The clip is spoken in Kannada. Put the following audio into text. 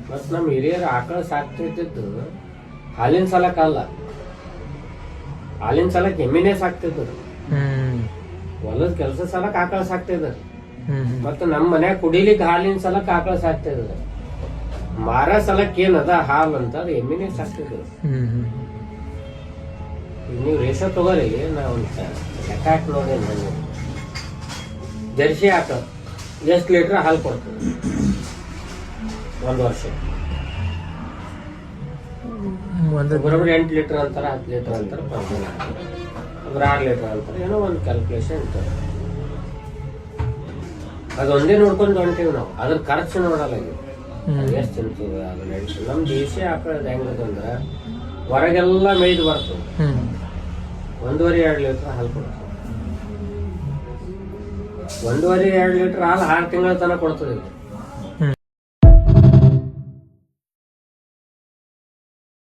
ಮತ್ ನಮ್ ಹಿರಿಯರು ಆಕಳ ಸಾಕ್ತಿದ್ದು ಹಾಲಿನ ಸಲಕ ಅಲ್ಲ, ಹಾಲಿನ ಸಲಕ್ ಎಮ್ಮಿನೇ ಸಾಕ್ತಿದ್ರು. ಹೊಲದ ಕೆಲಸ ಸಲಕ್ ಆಕಳ ಸಾಕ್ತಿದ್ರು. ಮತ್ತ ನಮ್ ಮನ್ಯಾಗ ಕುಡಿಲಿಕ್ಕೆ ಹಾಲಿನ ಸಲಕ್ ಆಕಳ ಸಾಕ್ತಿದ್ರು. ಮಾರ ಸಲಕ್ ಏನದ ಹಾಲ್ ಅಂತ ಅದು ಎಮ್ಮಿನೇ ಸಾಕ್ತಿದ್ರು. ನೀವು ರೇಷ ತಗೋರಿ, ನಾವ್ ಲೆಕ್ಕ ಹಾಕಿ ನೋಡಿ. ಜರ್ಸಿ ಆಕಳ ಎಷ್ಟು ಲೀಟರ್ ಹಾಲು ಕೊಡ್ತದೆ ಒಂದು ವರ್ಷ? ಬರೋಬ್ಬರ 8 ಲೀಟರ್ ಅಂತಾರ, 10 ಲೀಟರ್ ಅಂತಾರ, 6 ಲೀಟರ್ ಅಂತಾರ, ಏನೋ ಒಂದು ಕ್ಯಾಲ್ಕುಲೇಷನ್ ಇರ್ತದೆ. ಅದೊಂದೇ ನೋಡ್ಕೊಂಡು ಹೊಂಟೀವಿ ನಾವು, ಅದ್ರ ಖರ್ಚು ನೋಡಲ್ಲ. ಎಷ್ಟು ತಿಂತದೆ ಅದನ್ನ ಹೇಳ್ತೀವಿ. ನಮ್ ದೇಶಿ ಆಕಳ ಹೆಂಗದಂದ್ರ ಹೊರಗೆಲ್ಲ ಮೇಯ್ದು ಬರ್ತದೆ, 1.5-2 ಲೀಟರ್ ಹಾಲು ಕೊಡ್ತದೆ. 1.5-2 ಲೀಟರ್ ಹಾಲು 6 ತಿಂಗಳ ತನಕ ಕೊಡ್ತದೆ.